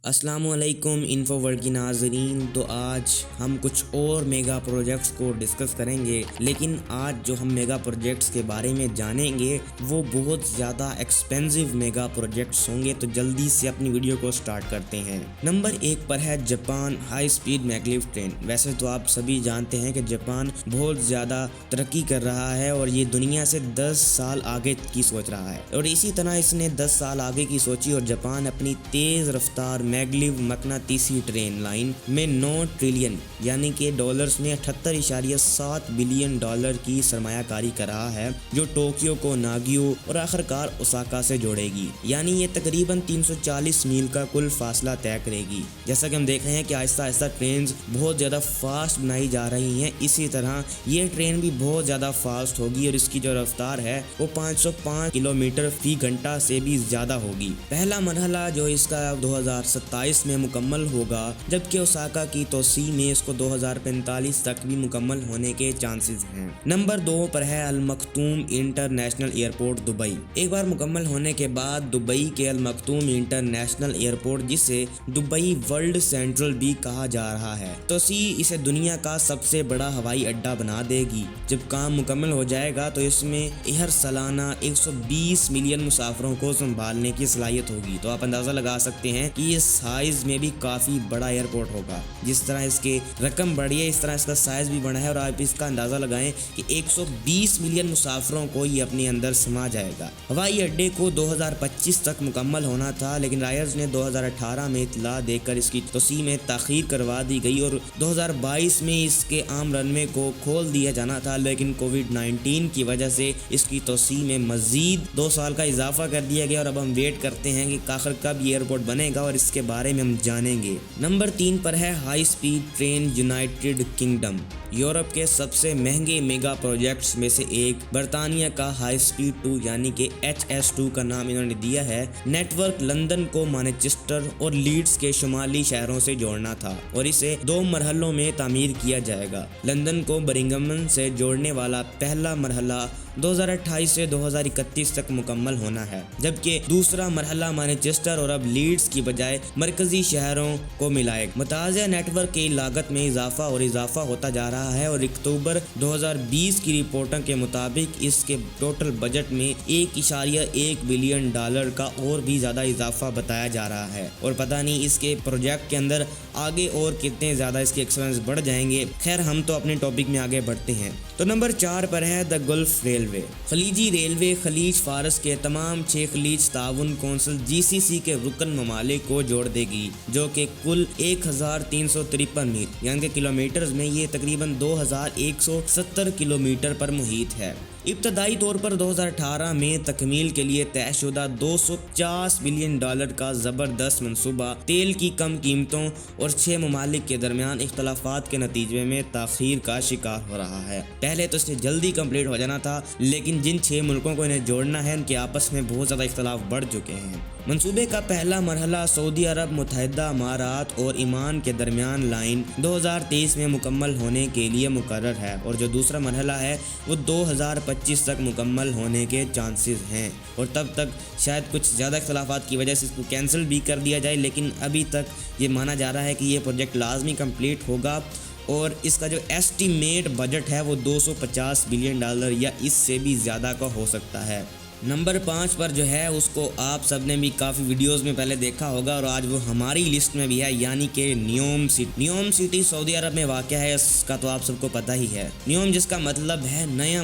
السلام علیکم info world کی ناظرین. تو آج ہم کچھ اور میگا پروجیکٹس کو ڈسکس کریں گے، لیکن آج جو ہم میگا پروجیکٹس کے بارے میں جانیں گے وہ بہت زیادہ ایکسپینسو میگا پروجیکٹس ہوں گے. تو جلدی سے اپنی ویڈیو کو سٹارٹ کرتے ہیں. نمبر 1 پر ہے جاپان ہائی سپیڈ میگلیو ٹرین. ویسے تو آپ سبھی جانتے ہیں کہ جاپان بہت زیادہ ترقی کر رہا ہے اور یہ دنیا سے 10 سال آگے کی سوچ رہا ہے، اور اسی طرح اس نے 10 سال آگے کی سوچی اور جاپان اپنی تیز رفتار میگلیو مقناطیسی ٹرین لائن میں 9 ٹریلین یعنی کہ ڈالرز میں 78.7 بلین ڈالر کی سرمایہ کاری کر رہا ہے، جو ٹوکیو کو ناگیو اور آخرکار اوساکا سے جوڑے گی. یعنی یہ تقریباً 340 میل کا کل فاصلہ طے کرے گی. جیسا کہ ہم دیکھ رہے ہیں کہ آہستہ آہستہ ٹرینز بہت زیادہ فاسٹ بنائی جا رہی ہیں، اسی طرح یہ ٹرین بھی بہت زیادہ فاسٹ ہوگی اور اس کی جو رفتار ہے وہ 505 کلومیٹر فی گھنٹہ سے بھی زیادہ ہوگی. پہلا مرحلہ جو اس کا 2027 میں مکمل ہوگا، جبکہ اوساکا کی توسیع میں اس کو 2045 تک بھی مکمل ہونے کے چانسز ہیں. نمبر 2 پر ہے المکتوم انٹرنیشنل ایئرپورٹ دبئی. ایک بار مکمل ہونے کے بعد دبئی کے المکتوم انٹرنیشنل ایئرپورٹ، جسے دبئی ورلڈ سینٹرل بھی کہا جا رہا ہے، توسیع اسے دنیا کا سب سے بڑا ہوائی اڈہ بنا دے گی. جب کام مکمل ہو جائے گا تو اس میں ہر سالانہ 120 ملین مسافروں کو سنبھالنے کی صلاحیت ہوگی. تو آپ اندازہ لگا سکتے ہیں کہ یہ سائز میں بھی کافی بڑا ایئرپورٹ ہوگا. جس طرح اس کے رقم بڑھی ہے اس طرح اس کا سائز بھی بڑھا ہے، اور آپ اس کا اندازہ لگائیں کہ 120 ملین مسافروں کو یہ اپنے اندر سما جائے گا. ہوائی اڈے کو 2025 تک مکمل ہونا تھا، لیکن رائٹرز نے 2018 میں اطلاع دے کر اس کی توسیع میں تاخیر کروا دی گئی اور 2022 میں اس کے عام رن وے کو کھول دیا جانا تھا، لیکن کووڈ-19 کی وجہ سے اس کی توسیع میں مزید 2 سال کا اضافہ کر دیا گیا، اور اب ہم ویٹ کرتے ہیں کہ آخر کب یہ ایئرپورٹ بنے گا اور اس کے بارے میں ہم جانیں گے. نمبر 3 پر ہے high speed train United kingdom. Europe کے سب سے مہنگے میگا پروجیکٹس میں سے ایک برطانیہ کا ہائی سپیڈ 2 یعنی کہ HS2 کا نام انہوں نے دیا ہے. نیٹ ورک لندن کو مانچسٹر اور لیڈز کے شمالی شہروں سے جوڑنا تھا اور اسے 2 مرحلوں میں تعمیر کیا جائے گا. لندن کو برمنگھم سے جوڑنے والا پہلا مرحلہ 2028 سے 2031 تک مکمل ہونا ہے، جبکہ دوسرا مرحلہ مانچسٹر اور اب لیڈز کی بجائے مرکزی شہروں کو ملائے گا. متعدد نیٹ ورک کی لاگت میں اضافہ ہوتا جا رہا ہے، اور اکتوبر 2020 کی رپورٹوں کے مطابق اس کے ٹوٹل بجٹ میں 1.1 بلین ڈالر کا اور بھی زیادہ اضافہ بتایا جا رہا ہے. اور پتہ نہیں اس کے پروجیکٹ کے اندر آگے اور کتنے زیادہ اس کے ایکسپینس بڑھ جائیں گے. خیر ہم تو اپنے ٹاپک میں آگے بڑھتے ہیں. تو نمبر 4 پر ہے دا گلف ریلوے. خلیجی ریلوے خلیج فارس کے تمام 6 خلیج تعاون کونسل GCC کے رکن ممالک کو جوڑ دے گی، جو کہ کل 1353 میل یعنی کہ کلومیٹرز میں یہ تقریباً 2170 کلومیٹر پر محیط ہے. ابتدائی طور پر 2018 میں تکمیل کے لیے طے شدہ 250 بلین ڈالر کا زبردست منصوبہ تیل کی کم قیمتوں اور 6 ممالک کے درمیان اختلافات کے نتیجے میں تاخیر کا شکار ہو رہا ہے. پہلے تو اس نے جلدی کمپلیٹ ہو جانا تھا، لیکن جن 6 ملکوں کو انہیں جوڑنا ہے ان کے آپس میں بہت زیادہ اختلاف بڑھ چکے ہیں. منصوبے کا پہلا مرحلہ سعودی عرب، متحدہ امارات اور ایمان کے درمیان لائن 2023 میں مکمل ہونے کے لیے مقرر ہے، اور جو دوسرا مرحلہ ہے وہ 2025 تک مکمل ہونے کے چانسز ہیں، اور تب تک شاید کچھ زیادہ اختلافات کی وجہ سے اس کو کینسل بھی کر دیا جائے. لیکن ابھی تک یہ مانا جا رہا ہے کہ یہ پروجیکٹ لازمی کمپلیٹ ہوگا، اور اس کا جو ایسٹیمیٹ بجٹ ہے وہ 250 بلین ڈالر یا اس سے بھی زیادہ کا ہو سکتا ہے. نمبر 5 پر جو ہے اس کو آپ سب نے بھی کافی ویڈیوز میں پہلے دیکھا ہوگا اور آج وہ ہماری لسٹ میں بھی ہے، یعنی کہ نیوم سٹی. نیوم سٹی سعودی عرب میں واقع ہے، اس کا تو آپ سب کو پتہ ہی ہے. نیوم جس کا مطلب ہے نیا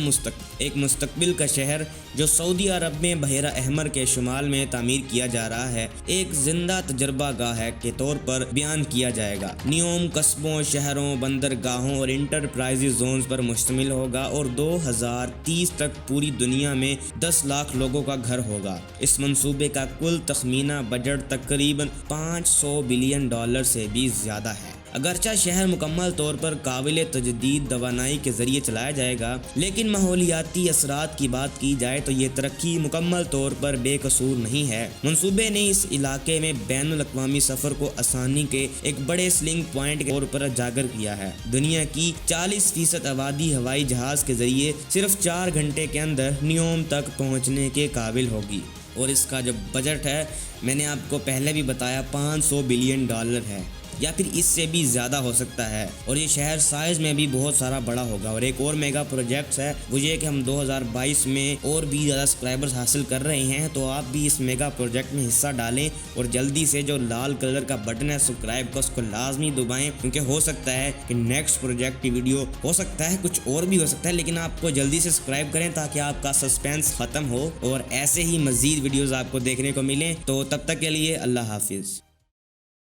ایک مستقبل کا شہر جو سعودی عرب میں بحیرہ احمر کے شمال میں تعمیر کیا جا رہا ہے، ایک زندہ تجربہ گاہ کے طور پر بیان کیا جائے گا. نیوم قصبوں، شہروں، بندرگاہوں اور انٹرپرائز زونز پر مشتمل ہوگا اور 2030 تک پوری دنیا میں 10 لاکھ لوگوں کا گھر ہوگا. اس منصوبے کا کل تخمینہ بجٹ تقریباً 500 بلین ڈالر سے بھی زیادہ ہے. اگرچہ شہر مکمل طور پر قابل تجدید توانائی کے ذریعے چلایا جائے گا، لیکن ماحولیاتی اثرات کی بات کی جائے تو یہ ترقی مکمل طور پر بے قصور نہیں ہے. منصوبے نے اس علاقے میں بین الاقوامی سفر کو آسانی کے ایک بڑے سلنگ پوائنٹ کے طور پر اجاگر کیا ہے. دنیا کی 40% آبادی ہوائی جہاز کے ذریعے صرف 4 گھنٹے کے اندر نیوم تک پہنچنے کے قابل ہوگی. اور اس کا جو بجٹ ہے میں نے آپ کو پہلے بھی بتایا $500 بلین ہے یا پھر اس سے بھی زیادہ ہو سکتا ہے، اور یہ شہر سائز میں بھی بہت سارا بڑا ہوگا۔ اور ایک اور میگا پروجیکٹس ہے وہ یہ کہ ہم 2022 میں اور بھی زیادہ سبسکرائبرز حاصل کر رہے ہیں، تو آپ بھی اس میگا پروجیکٹ میں حصہ ڈالیں اور جلدی سے جو لال کلر کا بٹن ہے سبسکرائب کا اس کو لازمی دبائیں، کیونکہ ہو سکتا ہے کہ نیکسٹ پروجیکٹ کی ویڈیو ہو سکتا ہے کچھ اور بھی ہو سکتا ہے، لیکن آپ کو جلدی سے سبسکرائب کریں تاکہ آپ کا سسپینس ختم ہو اور ایسے ہی مزید ویڈیوز آپ کو دیکھنے کو ملیں۔ تو تب تک کے لیے اللہ حافظ۔